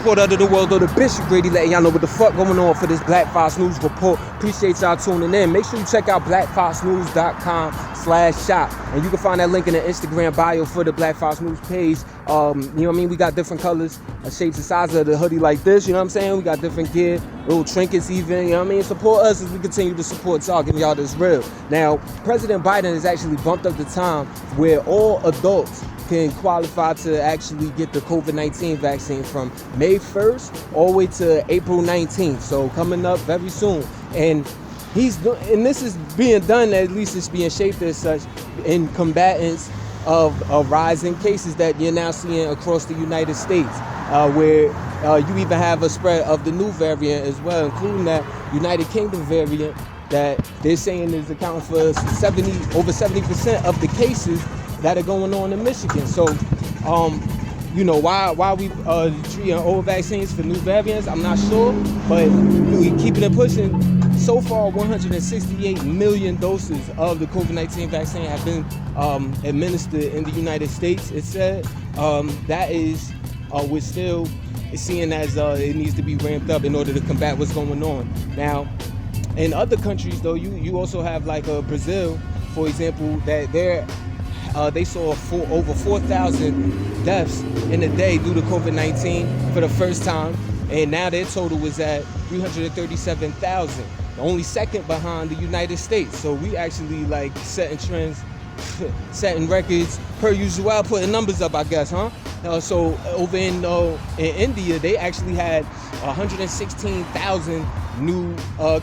Report of the world, or the Bishop Grady, letting y'all know what the fuck going on for this Black Fox News report. Appreciate y'all tuning in. Make sure you check out blackfoxnews.com/shop, and you can find that link in the Instagram bio for the Black Fox News page. You know what I mean? We got different colors, shapes, and sizes of the hoodie like this. You know what I'm saying? We got different gear, little trinkets even. You know what I mean? Support us as we continue to support y'all, giving y'all this real. Now, President Biden has actually bumped up the time where all adults can qualify to actually get the COVID-19 vaccine from May 1st all the way to April 19th. So coming up very soon. And this is being done, at least it's being shaped as such, in combatants of rising cases that you're now seeing across the United States, where you even have a spread of the new variant as well, including that United Kingdom variant that they're saying is accounting for over 70% of the cases that are going on in Michigan. So, you know, why we treating old vaccines for new variants, I'm not sure, but we keeping it pushing. So far, 168 million doses of the COVID-19 vaccine have been administered in the United States. It said that is, we're still seeing as it needs to be ramped up in order to combat what's going on. Now, in other countries, though, you also have like Brazil, for example, that they saw over 4,000 deaths in a day due to COVID-19 for the first time, and now their total was at 337,000, only second behind the United States. So we actually like setting trends, setting records per usual, putting numbers up, I guess, huh? So over in India, they actually had 116,000 new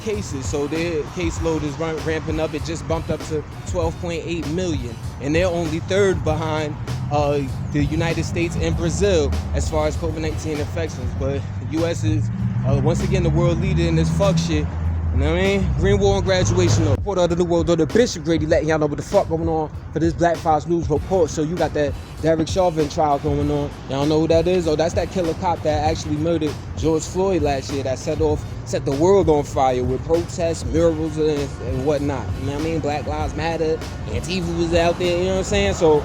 cases. So their caseload is ramping up. It just bumped up to 12.8 million. And they're only third behind the United States and Brazil as far as COVID-19 infections. But the U.S. is, once again, the world leader in this fuck shit. You know what I mean? Green War and Graduation. Report of the world, or the Bishop Grady, letting y'all know what the fuck going on for this Black Fox News report. So you got that Derek Chauvin trial going on. Y'all know who that is? Oh, that's that killer cop that actually murdered George Floyd last year, that set the world on fire with protests, murals, and whatnot. You know what I mean? Black Lives Matter, Antifa was out there. You know what I'm saying? So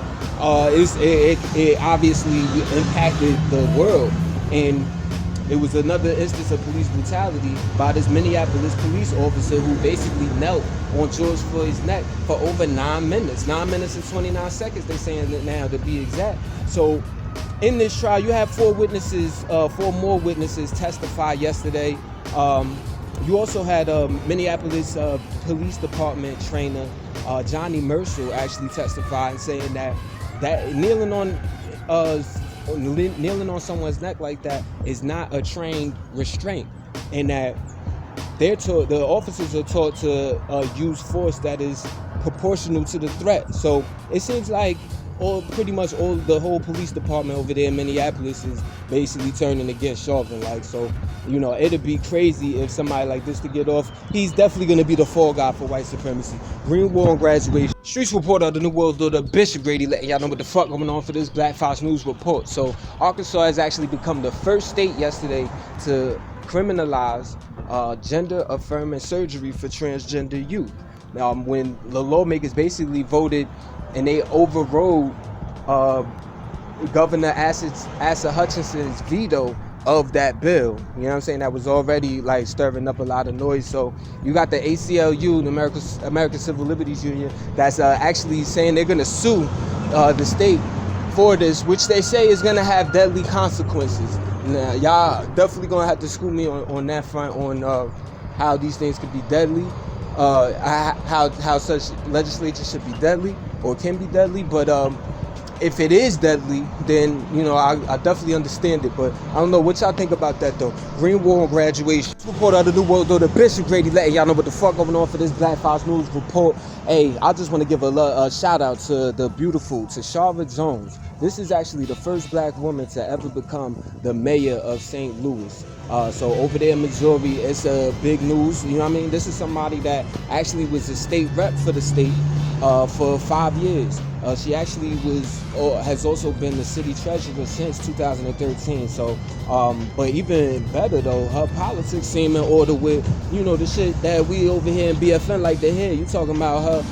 it obviously impacted the world, and it was another instance of police brutality by this Minneapolis police officer who basically knelt on George Floyd's neck for over 9 minutes. 9 minutes and 29 seconds, they're saying it now to be exact. So in this trial, you have four more witnesses testify yesterday. You also had Minneapolis Police Department trainer Johnny Mercer actually testify and saying that kneeling on someone's neck like that is not a trained restraint, and that the officers are taught to use force that is proportional to the threat. So it seems like the whole police department over there in Minneapolis is basically turning against Chauvin. Like, so, you know, it'd be crazy if somebody like this to get off. He's definitely going to be the fall guy for white supremacy. Green War and Graduation. Streets Report of the New World, or the Bishop Grady, letting y'all know what the fuck going on for this Black Fox News report. So Arkansas has actually become the first state yesterday to criminalize gender-affirming surgery for transgender youth. Now, when the lawmakers basically voted and they overrode Governor Asa Hutchinson's veto of that bill. You know what I'm saying? That was already like stirring up a lot of noise. So you got the ACLU, the American Civil Liberties Union, that's actually saying they're going to sue the state for this, which they say is going to have deadly consequences. Now, y'all definitely going to have to school me on that front, on how these things could be deadly, how such legislation should be deadly or can be deadly. But if it is deadly, then, you know, I definitely understand it. But I don't know what y'all think about that, though. Green War and Graduation. Report of the New World, though, the Bishop Grady, letting y'all know what the fuck going on for this Black Fox News report. Hey, I just want to give a shout out to the beautiful Tashara Jones. This is actually the first black woman to ever become the mayor of St. Louis. So over there in Missouri, it's big news. You know what I mean? This is somebody that actually was a state rep for the state for 5 years. She actually has also been the city treasurer since 2013. So, but even better though, her politics seem in order with, you know, the shit that we over here in BFN like to hear. You talking about her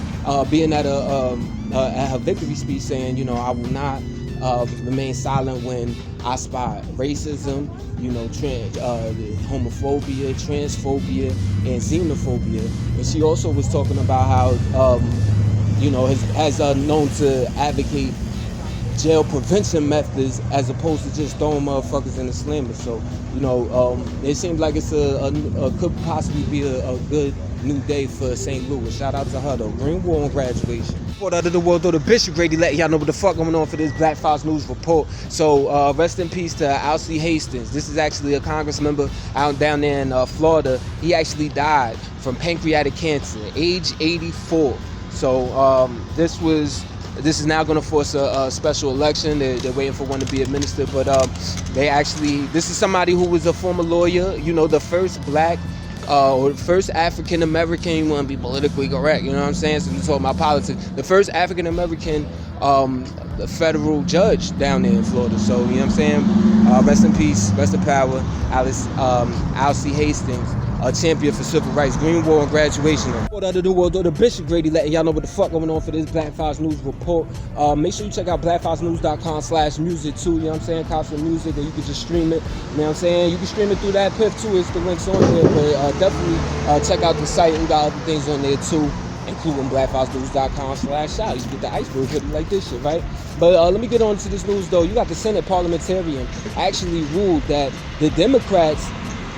being at her victory speech saying, you know, I will not remain silent when I spot racism, homophobia, transphobia, and xenophobia. And she also was talking about how, has known to advocate jail prevention methods as opposed to just throwing motherfuckers in the slammer. So, it seems like it's could possibly be a good new day for St. Louis. Shout out to her though. Green Wall on graduation. Report out of the world though, the Bishop Grady letting y'all know what the fuck going on for this Black Fox News report. So rest in peace to Alcee Hastings. This is actually a Congress member down there in Florida. He actually died from pancreatic cancer, age 84. So this is now going to force a special election. They're waiting for one to be administered, but this is somebody who was a former lawyer, the first black or first African American, you want to be politically correct, you know what I'm saying? So we're talking about politics. The first African American federal judge down there in Florida. So, you know what I'm saying? Rest in peace, rest in power, Alcee Hastings, a champion for civil rights. Green Wall on graduation. Report out of the world, the Bishop Grady letting y'all know what the fuck going on for this Black Fox News report. Make sure you check out blackfoxnews.com/music too, you know what I'm saying? Cop some music, and you can just stream it, you know what I'm saying? You can stream it through that PIF too, it's the links on there, but definitely check out the site. We got other things on there too, including blackfoxnews.com/shop. You can get the iceberg hoodie like this shit, right? But let me get on to this news though. You got the Senate parliamentarian actually ruled that the Democrats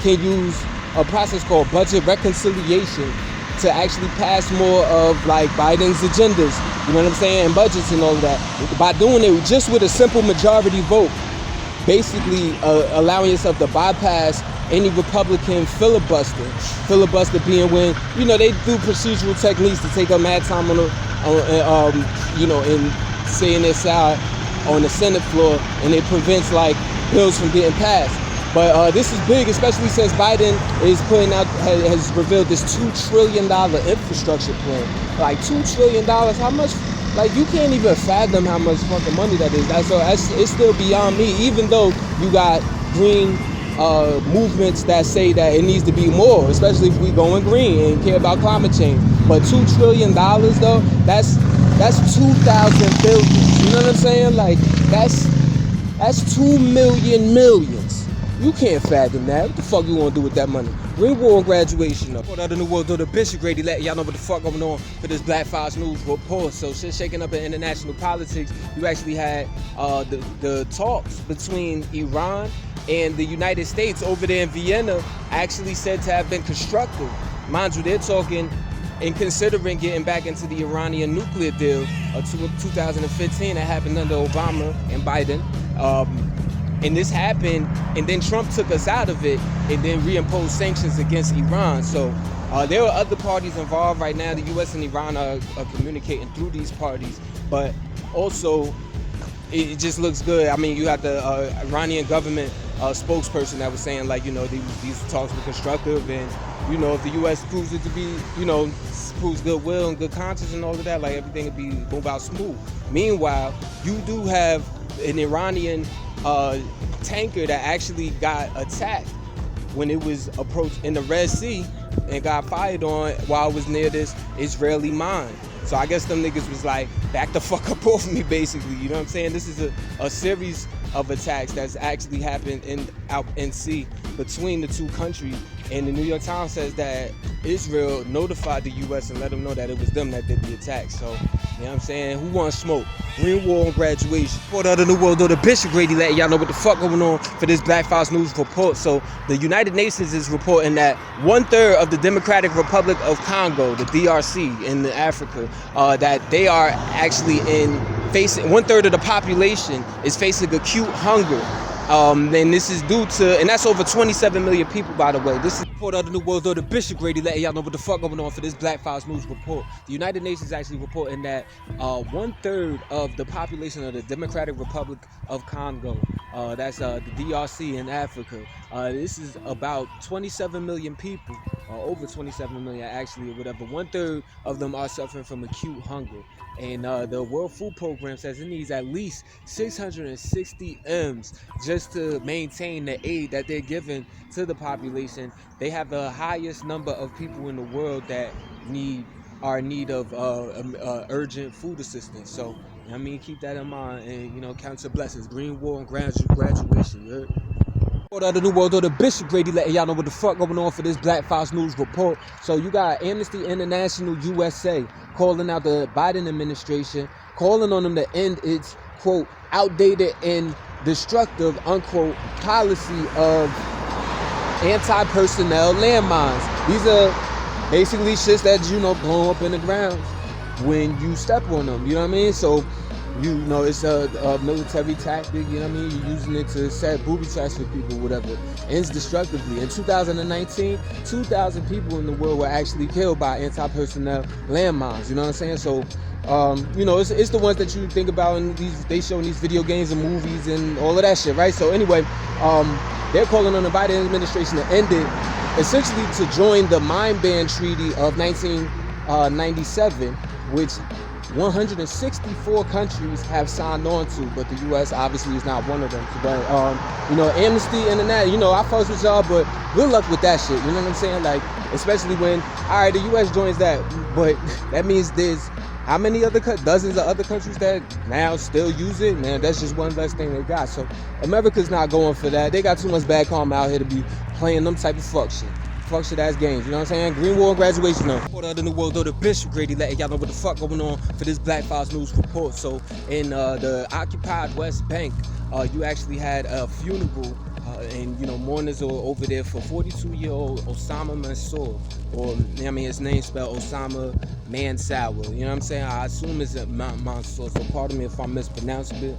can use a process called budget reconciliation to actually pass more of like Biden's agendas, you know what I'm saying, and budgets and all of that. By doing it just with a simple majority vote, basically allowing yourself to bypass any Republican filibuster. Filibuster being when, they do procedural techniques to take up mad time in saying their side on the Senate floor, and it prevents like bills from getting passed. But this is big, especially since Biden is has revealed this $2 trillion infrastructure plan. Like $2 trillion, how much? Like you can't even fathom how much fucking money that is. It's still beyond me, even though you got green movements that say that it needs to be more, especially if we going green and care about climate change. But $2 trillion though, that's 2,000 billions. You know what I'm saying? Like that's 2 million millions. You can't fathom that. What the fuck you want to do with that money? Green Wall on graduation though. Report out of the world though, the Bishop Grady letting y'all know what the fuck going on for this Black Fox News report. So shit shaking up in international politics. You actually had the talks between Iran and the United States over there in Vienna actually said to have been constructive. Mind you, they're talking and considering getting back into the Iranian nuclear deal of 2015 that happened under Obama and Biden. And this happened, and then Trump took us out of it and then reimposed sanctions against Iran. So there are other parties involved right now. The U.S. and Iran are communicating through these parties, but also it just looks good. I mean, you have the Iranian government spokesperson that was saying like, these talks were constructive, and if the U.S. proves it to be, proves goodwill and good conscience and all of that, like everything would be move out smooth. Meanwhile, you do have an Iranian tanker that actually got attacked when it was approached in the Red Sea and got fired on while it was near this Israeli mine. So I guess them niggas was like, back the fuck up off me, basically. You know what I'm saying? This is a series of attacks that's actually happened out in sea between the two countries. And the New York Times says that Israel notified the U.S. and let them know that it was them that did the attack. So, you know what I'm saying? Who wants smoke? Green Wall on graduation. Report out of the world, though, the Bishop Grady letting y'all know what the fuck going on for this Black Fox News report. So, the United Nations is reporting that 1/3 of the Democratic Republic of Congo, the DRC in Africa, that they are actually facing 1/3 of the population is facing acute hunger. And this is due to, and that's over 27 million people, by the way. This is report out of the world, though, the Bishop Grady letting y'all know what the fuck going on for this Black Fox News report. The United Nations actually reporting that 1/3 of the population of the Democratic Republic of Congo, that's the DRC in Africa, this is about 27 million people, over 27 million actually, or whatever. 1/3 of them are suffering from acute hunger. And the World Food Program says it needs at least 660 M's just to maintain the aid that they're giving to the population. They have the highest number of people in the world that are in need of urgent food assistance. So I mean, keep that in mind and, count your blessings. Green War and graduation, you heard? Out of the New World Order, Bishop Grady letting y'all know what the fuck going on for this Black Fox News report. So you got Amnesty International USA calling out the Biden administration, calling on them to end its, quote, outdated and destructive, unquote, policy of anti-personnel landmines. These are basically shits that, blow up in the ground when you step on them, you know what I mean? So, it's a military tactic, you know what I mean? You're using it to set booby traps for people, whatever. Ends destructively. In 2019, 2,000 people in the world were actually killed by anti-personnel landmines, you know what I'm saying? So, it's the ones that you think about in they show in these video games and movies and all of that shit, right? So anyway, they're calling on the Biden administration to end it, essentially to join the Mine Ban Treaty of 1997, which 164 countries have signed on to, but the U.S. obviously is not one of them. But, Amnesty International, I fucks with y'all, but good luck with that shit, you know what I'm saying? Like, especially when, all right, the U.S. joins that, but that means there's how many other dozens of other countries that now still use it? Man, that's just one less thing they got. So America's not going for that. They got too much bad karma out here to be playing them type of fuck shit ass games, you know what I'm saying? Green War and graduation though. Out of the New World Order, Bishop Grady letting y'all know what the fuck going on for this Black Fox News report. So in the occupied West Bank, you actually had a funeral and mourners are over there for 42-year-old Osama Mansour, or his name spelled Osama Mansour. You know what I'm saying? I assume it's a Mansour, so pardon me if I'm mispronouncing it.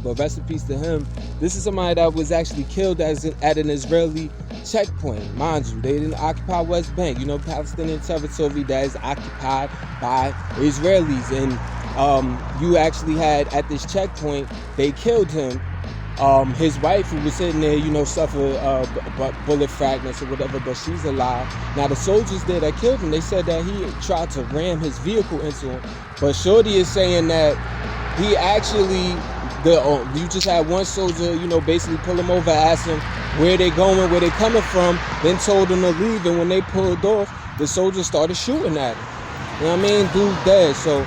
But rest in peace to him. This is somebody that was actually killed at an Israeli checkpoint. Mind you, they didn't occupy West Bank, Palestinian territory that is occupied by Israelis, and you actually had at this checkpoint they killed him. His wife, who was sitting there, suffered bullet fragments or whatever, but she's alive. Now, the soldiers there that killed him, they said that he tried to ram his vehicle into him, but Shorty is saying that he actually, you just had one soldier, basically pull him over, ask him where they going, where they coming from, then told him to leave, and when they pulled off, the soldiers started shooting at him. You know what I mean? Dude's dead. So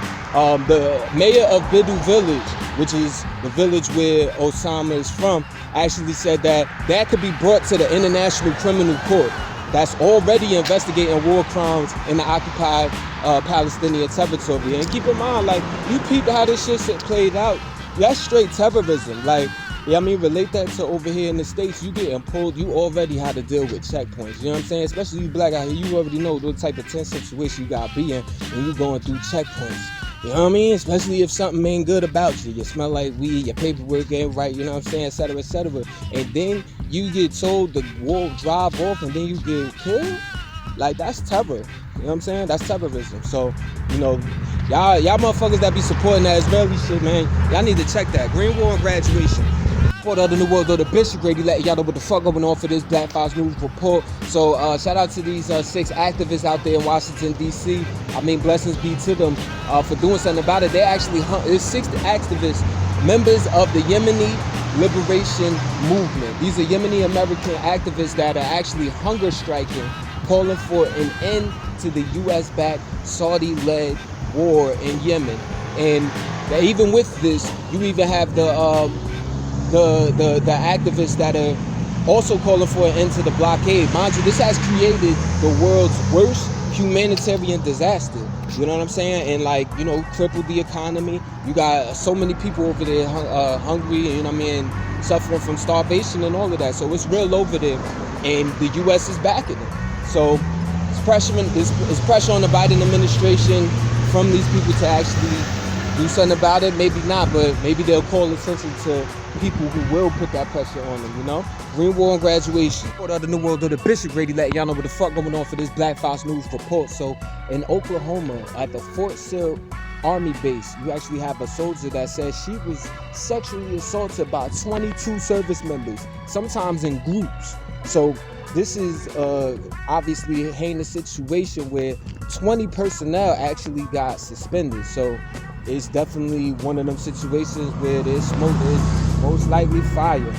the mayor of Bidu Village, which is the village where Osama is from, actually said that could be brought to the International Criminal Court that's already investigating war crimes in the occupied Palestinian territory. And keep in mind, like, you peep how this shit played out, that's straight terrorism. Like, relate that to over here in the States, you getting pulled, you already had to deal with checkpoints, you know what I'm saying? Especially you black out here, you already know what type of tense situation you gotta be in when you going through checkpoints. You know what I mean? Especially if something ain't good about you. You smell like weed, your paperwork ain't right, you know what I'm saying, etc., etc. And then you get told to drive off and then you get killed? Like, that's terror. You know what I'm saying? That's terrorism. So, y'all motherfuckers that be supporting that Israeli shit, man, y'all need to check that. Green War and graduation. Out of the New World Order, Bishop Grady letting y'all know what the fuck going on for this Black Fox News report. So shout out to these 6 activists out there in Washington, D.C. Blessings be to them for doing something about it. They actually, there's 6 activists, members of the Yemeni Liberation Movement. These are Yemeni American activists that are actually hunger striking, calling for an end to the U.S.-backed Saudi-led war in Yemen. And even with this, you even have the activists that are also calling for an end to the blockade. Mind you, this has created the world's worst humanitarian disaster. You know what I'm saying? And crippled the economy. You got so many people over there hungry, suffering from starvation and all of that. So it's real over there, and the U.S. is backing it. So it's pressure on the Biden administration from these people to actually do something about it. Maybe not, but maybe they'll call attention to people who will put that pressure on them, Green War and graduation. Out of the New World Order, Bishop Grady letting y'all know what the fuck going on for this Black Fox News report. So in Oklahoma, at the Fort Sill Army base, you actually have a soldier that says she was sexually assaulted by 22 service members, sometimes in groups. So this is obviously a heinous situation where 20 personnel actually got suspended. So it's definitely one of them situations where there's smoke, there's most likely fire.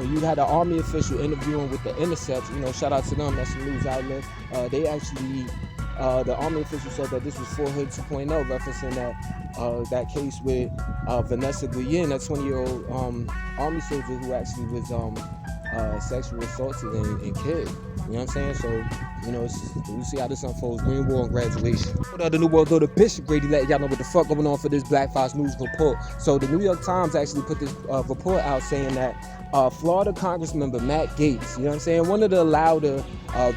You had an Army official interviewing with The Intercept. Shout out to them. That's a news outlet. They actually the Army official said that this was for Hood 2.0, referencing that case with Vanessa Guillen, that 20-year-old Army soldier who actually was sexually assaulted and killed. You know what I'm saying? So, we'll see how this unfolds. Green War and graduation. What other New World Order Bishop Grady letting y'all know what the fuck going on for this Black Fox News report. So the New York Times actually put this report out saying that Florida Congressmember Matt Gaetz, you know what I'm saying, one of the louder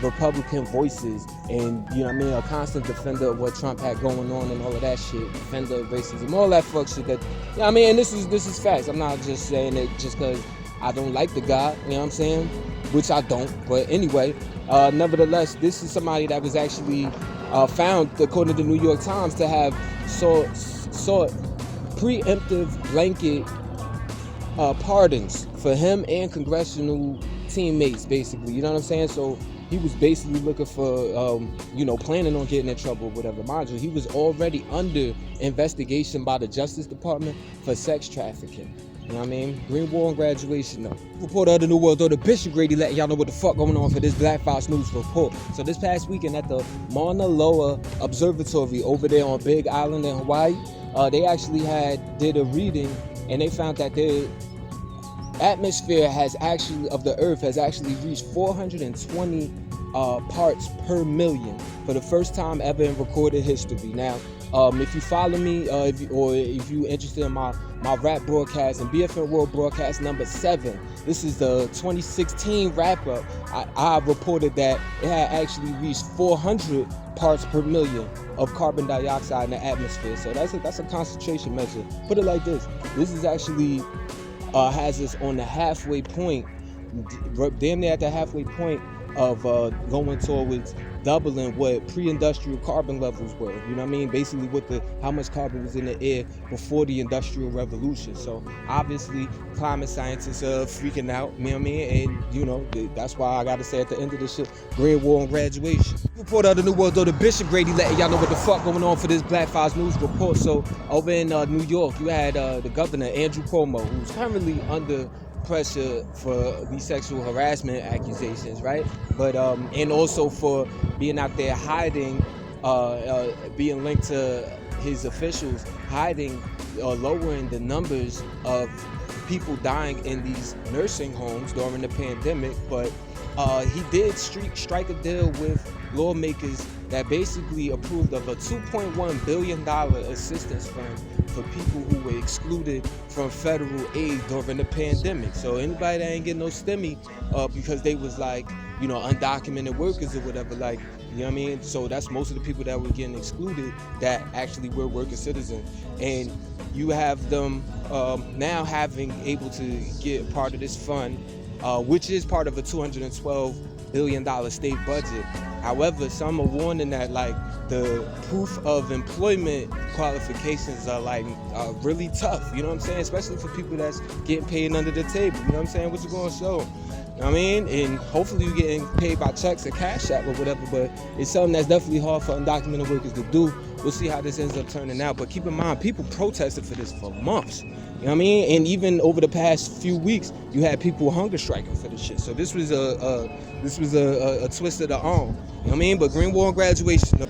Republican voices, and a constant defender of what Trump had going on and all of that shit, defender of racism, all that fuck shit that, and this is facts. I'm not just saying it just because I don't like the guy, you know what I'm saying, which I don't, but anyway, nevertheless, this is somebody that was actually found, according to the New York Times, to have sought preemptive blanket pardons for him and congressional teammates, basically, you know what I'm saying? So he was basically looking for, planning on getting in trouble, whatever. Mind you, he was already under investigation by the Justice Department for sex trafficking. You know what I mean? Green War and graduation, though. Reporter of the New World Order, Bishop Grady, letting y'all know what the fuck going on for this Black Fox News report. So this past weekend at the Mauna Loa Observatory over there on Big Island in Hawaii, they actually did a reading, and they found that the atmosphere of the Earth has actually reached 420 parts per million for the first time ever in recorded history. Now, if you follow me, if you're interested in my rap broadcast and BFN World broadcast number 7, this is the 2016 wrap-up. I reported that it had actually reached 400 parts per million of carbon dioxide in the atmosphere. So that's a concentration measure. Put it like this: this is actually has us on the halfway point, damn near at the halfway point of going towards doubling what pre-industrial carbon levels were. You know what I mean? Basically how much carbon was in the air before the Industrial Revolution. So obviously climate scientists are freaking out, you know what I mean? And that's why I gotta say at the end of this shit, Green War and graduation. Reporter of the New World Order, Bishop Grady, letting y'all know what the fuck going on for this Black Fox News report. So over in New York, you had the governor, Andrew Cuomo, who's currently under pressure for these sexual harassment accusations, right? But and also for being out there hiding, being linked to his officials hiding, lowering the numbers of people dying in these nursing homes during the pandemic. But he did strike a deal with lawmakers that basically approved of a $2.1 billion assistance fund for people who were excluded from federal aid during the pandemic. So anybody that ain't getting no STEMI because they was undocumented workers or whatever, you know what I mean? So that's most of the people that were getting excluded that actually were working citizens. And you have them now able to get part of this fund, which is part of a $212 billion state budget. However, some are warning that the proof of employment qualifications are really tough, you know what I'm saying? Especially for people that's getting paid under the table, you know what I'm saying? What's it going to show? You know what I mean? And hopefully you're getting paid by checks or Cash App or whatever, but it's something that's definitely hard for undocumented workers to do. We'll see how this ends up turning out, but keep in mind, people protested for this for months. You know what I mean? And even over the past few weeks, you had people hunger striking for this shit. So this was a twist of the arm. You know what I mean? But Green War and graduation.